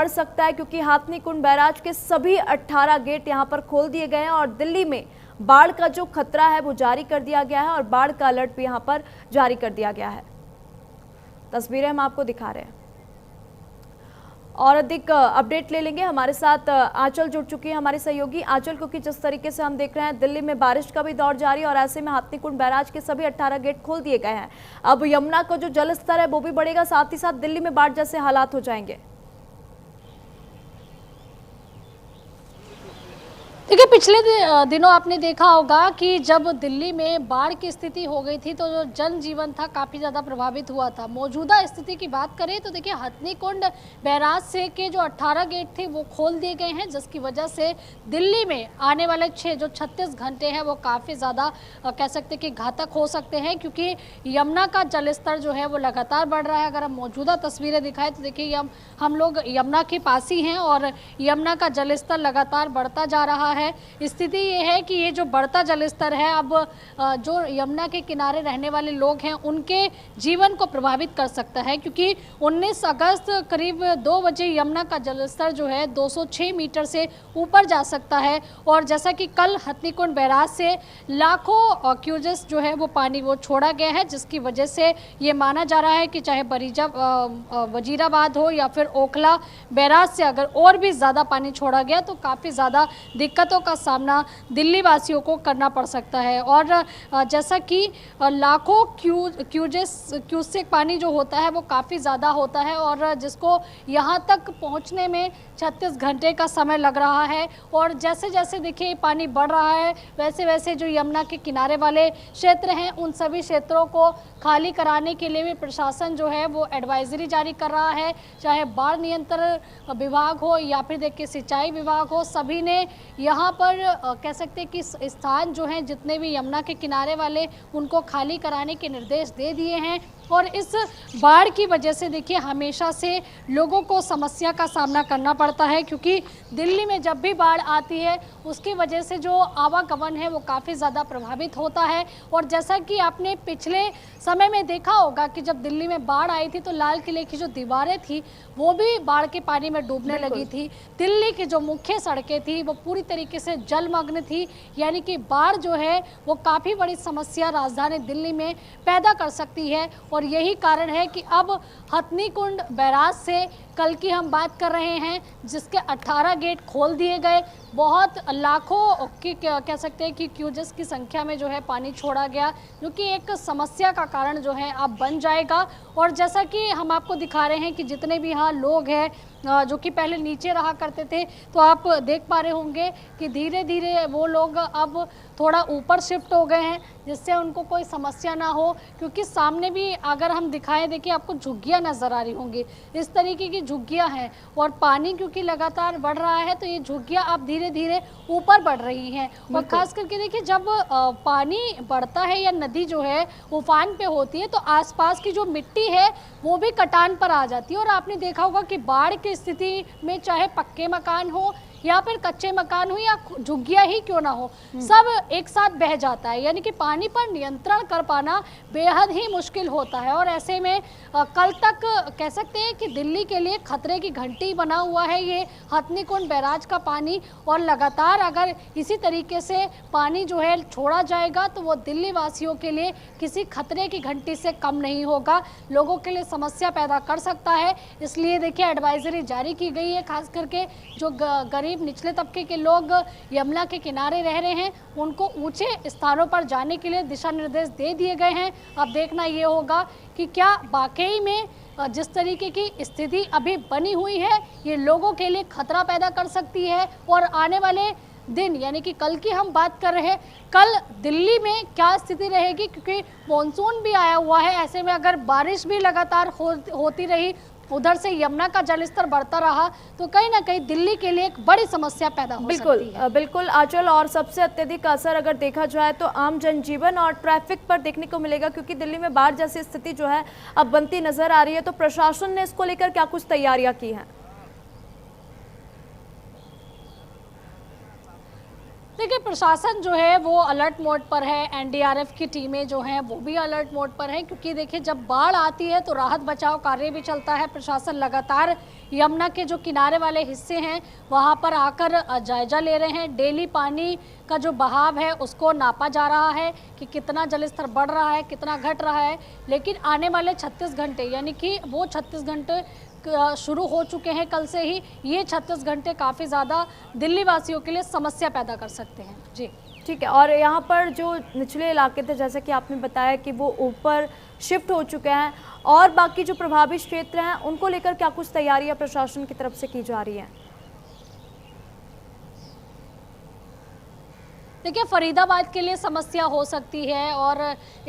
बढ़ सकता है क्योंकि हाथनी कुंड बैराज के सभी 18 गेट यहां पर खोल दिए गए हैं और दिल्ली में बाढ़ का जो खतरा है वो जारी कर दिया गया है और बाढ़ का अलर्ट भी यहां पर जारी कर दिया गया है। तस्वीरें हम आपको दिखा रहे हैं और अधिक अपडेट ले लेंगे। हमारे साथ आंचल जुड़ चुकी है, हमारे सहयोगी आंचल, क्योंकि जिस तरीके से हम देख रहे हैं दिल्ली में बारिश का भी दौर जारी है और ऐसे में हाथनी कुंड बैराज के सभी 18 गेट खोल दिए गए हैं। अब यमुना का जो जल स्तर है वो भी बढ़ेगा, साथ ही साथ दिल्ली में बाढ़ जैसे हालात हो जाएंगे। देखिए, पिछले दिनों आपने देखा होगा कि जब दिल्ली में बाढ़ की स्थिति हो गई थी तो जो जनजीवन था काफ़ी ज़्यादा प्रभावित हुआ था। मौजूदा स्थिति की बात करें तो देखिए, हथनी कुंड बैराज से के जो 18 गेट थे वो खोल दिए गए हैं, जिसकी वजह से दिल्ली में आने वाले 36 घंटे हैं वो काफ़ी ज़्यादा कह सकते हैं कि घातक हो सकते हैं, क्योंकि यमुना का जलस्तर जो है वो लगातार बढ़ रहा है। अगर हम मौजूदा तस्वीरें दिखाएं तो देखिए, हम लोग यमुना के पास ही हैं और यमुना का जलस्तर लगातार बढ़ता जा रहा है। स्थिति ये है कि ये जो बढ़ता जलस्तर है अब जो यमुना के किनारे रहने वाले लोग हैं उनके जीवन को प्रभावित कर सकता है, क्योंकि 19 अगस्त करीब 2 बजे यमुना का जलस्तर जो है 206 मीटर से ऊपर जा सकता है। और जैसा कि कल हथनी कुंड बैराज से लाखों क्यूसेक जो है वो पानी वो छोड़ा गया है, जिसकी वजह से ये माना जा रहा है कि चाहे वजीराबाद हो या फिर ओखला बैराज से अगर और भी ज़्यादा पानी छोड़ा गया तो काफ़ी ज़्यादा दिक्कतों का सामना दिल्ली वासियों को करना पड़ सकता है। और जैसा कि लाखों क्यूसेक पानी जो होता है वो काफ़ी ज़्यादा होता है और जिसको यहाँ तक पहुँचने में 36 घंटे का समय लग रहा है। और जैसे जैसे देखिए पानी बढ़ रहा है वैसे वैसे जो यमुना के किनारे वाले क्षेत्र हैं उन सभी क्षेत्रों को खाली कराने के लिए भी प्रशासन जो है वो एडवाइजरी जारी कर रहा है, चाहे बाढ़ नियंत्रण विभाग हो या फिर देखिए सिंचाई विभाग हो, सभी ने यहाँ पर कह सकते हैं कि स्थान जो हैं जितने भी यमुना के किनारे वाले उनको खाली कराने के निर्देश दे दिए हैं। और इस बाढ़ की वजह से देखिए हमेशा से लोगों को समस्या का सामना करना पड़ता है, क्योंकि दिल्ली में जब भी बाढ़ आती है उसकी वजह से जो आवागमन है वो काफ़ी ज़्यादा प्रभावित होता है। और जैसा कि आपने पिछले समय में देखा होगा कि जब दिल्ली में बाढ़ आई थी तो लाल किले की जो दीवारें थी वो भी बाढ़ के पानी में डूबने लगी थी। दिल्ली की जो मुख्य सड़कें थी वो पूरी तरीके से जलमग्न थी, यानी कि बाढ़ जो है वो काफ़ी बड़ी समस्या राजधानी दिल्ली में पैदा कर सकती है। और यही कारण है कि अब हथनी कुंड बैराज से कल की हम बात कर रहे हैं जिसके 18 गेट खोल दिए गए, बहुत लाखों की कह सकते हैं कि क्यूसेक की संख्या में जो है पानी छोड़ा गया, जो कि एक समस्या का कारण जो है अब बन जाएगा। और जैसा कि हम आपको दिखा रहे हैं कि जितने भी यहाँ लोग हैं जो कि पहले नीचे रहा करते थे तो आप देख पा रहे होंगे कि धीरे धीरे वो लोग अब थोड़ा ऊपर शिफ्ट हो गए हैं, जिससे उनको कोई समस्या ना हो। क्योंकि सामने भी अगर हम दिखाएं देखिए आपको झुग्गियाँ नज़र आ रही होंगी, इस तरीके की झुग्गियाँ हैं और पानी क्योंकि लगातार बढ़ रहा है तो ये झुग्गियाँ अब धीरे धीरे ऊपर बढ़ रही हैं। और खास करके देखिए जब पानी बढ़ता है या नदी जो है उफान पे होती है तो आसपास की जो मिट्टी है वो भी कटान पर आ जाती है। और आपने देखा होगा कि बाढ़ की स्थिति में चाहे पक्के मकान हो या फिर कच्चे मकान हो या झुग्गियाँ ही क्यों ना हो, सब एक साथ बह जाता है, यानी कि पानी पर नियंत्रण कर पाना बेहद ही मुश्किल होता है। और ऐसे में कल तक कह सकते हैं कि दिल्ली के लिए खतरे की घंटी बना हुआ है ये हथनी कुंड बैराज का पानी। और लगातार अगर इसी तरीके से पानी जो है छोड़ा जाएगा तो वो दिल्ली वासियों के लिए किसी खतरे की घंटी से कम नहीं होगा, लोगों के लिए समस्या पैदा कर सकता है। इसलिए देखिए एडवाइजरी जारी की गई है, खास करके जो गरीब निचले तबके के लोग यमुना के किनारे रह रहे हैं उनको ऊंचे स्थानों पर जाने के लिए दिशा निर्देश दे दिए गए हैं। अब देखना ये होगा कि क्या वाकई में जिस तरीके की स्थिति अभी बनी हुई है ये लोगों के लिए खतरा पैदा कर सकती है। और आने वाले दिन यानी कि कल की हम बात कर रहे हैं, कल दिल्ली में क्या स्थिति रहेगी, क्योंकि मॉनसून भी आया हुआ है। ऐसे में अगर बारिश भी लगातार होती रही, उधर से यमुना का जलस्तर बढ़ता रहा तो कहीं ना कहीं दिल्ली के लिए एक बड़ी समस्या पैदा हो सकती है। बिल्कुल आंचल, और सबसे अत्यधिक असर अगर देखा जाए तो आम जनजीवन और ट्रैफिक पर देखने को मिलेगा, क्योंकि दिल्ली में बाढ़ जैसी स्थिति जो है अब बनती नजर आ रही है। तो प्रशासन ने इसको लेकर क्या कुछ तैयारियां की हैं? देखिए प्रशासन जो है वो अलर्ट मोड पर है, एनडीआरएफ की टीमें जो हैं वो भी अलर्ट मोड पर हैं, क्योंकि देखिए जब बाढ़ आती है तो राहत बचाव कार्य भी चलता है। प्रशासन लगातार यमुना के जो किनारे वाले हिस्से हैं वहां पर आकर जायजा ले रहे हैं। डेली पानी का जो बहाव है उसको नापा जा रहा है कि कितना जलस्तर बढ़ रहा है, कितना घट रहा है। लेकिन आने वाले 36 घंटे यानी कि वो 36 घंटे शुरू हो चुके हैं कल से ही, ये 36 घंटे काफ़ी ज़्यादा दिल्ली वासियों के लिए समस्या पैदा कर सकते हैं। जी ठीक है। और यहाँ पर जो निचले इलाके थे, जैसा कि आपने बताया कि वो ऊपर शिफ्ट हो चुके हैं, और बाकी जो प्रभावित क्षेत्र हैं उनको लेकर क्या कुछ तैयारियां प्रशासन की तरफ से की जा रही हैं? देखिए फरीदाबाद के लिए समस्या हो सकती है और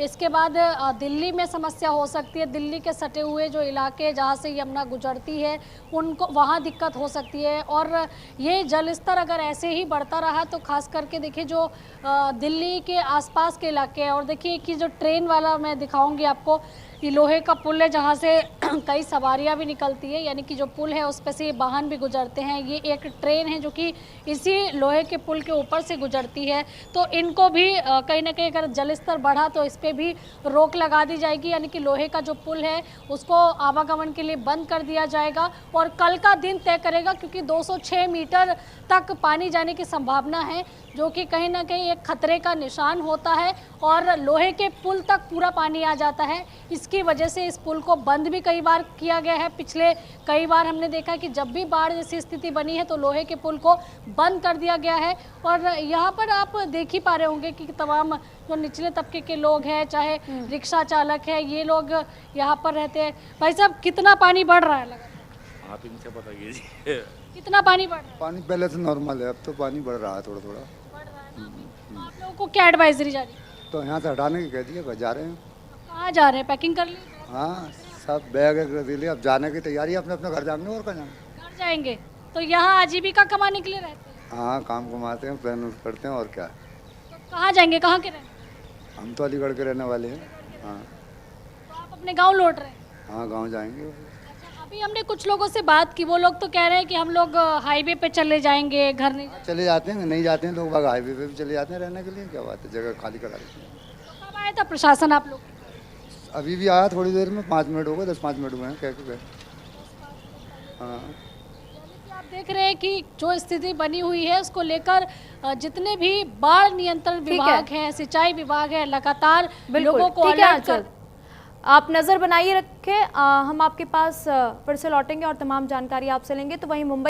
इसके बाद दिल्ली में समस्या हो सकती है। दिल्ली के सटे हुए जो इलाके जहाँ से यमुना गुजरती है उनको वहाँ दिक्कत हो सकती है। और ये जल स्तर अगर ऐसे ही बढ़ता रहा तो खास करके देखिए जो दिल्ली के आसपास के इलाके हैं, और देखिए कि जो ट्रेन वाला मैं दिखाऊंगी आपको, ये लोहे का पुल है जहाँ से कई सवारियाँ भी निकलती है, यानी कि जो पुल है उस पर से वाहन भी गुजरते हैं। ये एक ट्रेन है जो कि इसी लोहे के पुल के ऊपर से गुजरती है, तो इनको भी कहीं ना कहीं अगर जलस्तर बढ़ा तो इस पर भी रोक लगा दी जाएगी, यानी कि लोहे का जो पुल है उसको आवागमन के लिए बंद कर दिया जाएगा। और कल का दिन तय करेगा, क्योंकि 206 मीटर तक पानी जाने की संभावना है, जो कि कहीं ना कहीं एक खतरे का निशान होता है और लोहे के पुल तक पूरा पानी आ जाता है। इसकी वजह से इस पुल को बंद भी कई बार किया गया है। पिछले कई बार हमने देखा कि जब भी बाढ़ जैसी स्थिति बनी है तो लोहे के पुल को बंद कर दिया गया है। और यहाँ पर आप देख ही पा रहे होंगे कि तमाम जो निचले तबके के लोग हैं, चाहे रिक्शा चालक है, ये लोग यहाँ पर रहते हैं। भाई साहब कितना पानी बढ़ रहा है लगातार? आप इनसे बताइए जी। कितना पानी बढ़ रहा है? पानी पहले से नॉर्मल है, अब तो पानी बढ़ रहा है थोड़ा थोड़ा। बढ़ रहा है ना? तो आप लोगों को क्या एडवाइजरी जा रही है? तो यहाँ से हटाने की कह दिया, बस जा रहे हैं। कहाँ जा रहे हैं? पैकिंग कर ली? हाँ सब बैग कर दिए, अब जाने की तैयारी है, अपने अपने घर जाएंगे और कहाँ जाएंगे। घर जाएंगे तो यहाँ आजीविका कमाने के लिए रहते हैं? हाँ काम कमाते हैं, प्लान करते हैं और क्या। तो कहाँ जाएंगे, कहाँ के रहते हैं? हम तो अलीगढ़ के रहने वाले हैं। हाँ तो आप अपने गांव लौट रहे हैं? हाँ गाँव जाएंगे। अच्छा, अभी हमने कुछ लोगों से बात की, वो लोग तो कह रहे हैं कि हम लोग हाईवे पे चले जाएंगे, घर नहीं जाएंगे। चले जाते हैं, नहीं जाते हैं लोग बाग हाईवे पे भी चले जाते हैं रहने के लिए, क्या बात है, जगह खाली करा देते हैं। तो कब आया था प्रशासन आप लोग? अभी भी आया थोड़ी देर में, 5 मिनट हो गए, 10-5 मिनट हुए हैं कह के गए। हाँ आप देख रहे हैं कि जो स्थिति बनी हुई है उसको लेकर जितने भी बाढ़ नियंत्रण विभाग है, सिंचाई विभाग है, लगातार लोगों को अलर्ट कर। आप नजर बनाइए रखें, हम आपके पास फिर से लौटेंगे और तमाम जानकारी आपसे लेंगे। तो वहीं मुंबई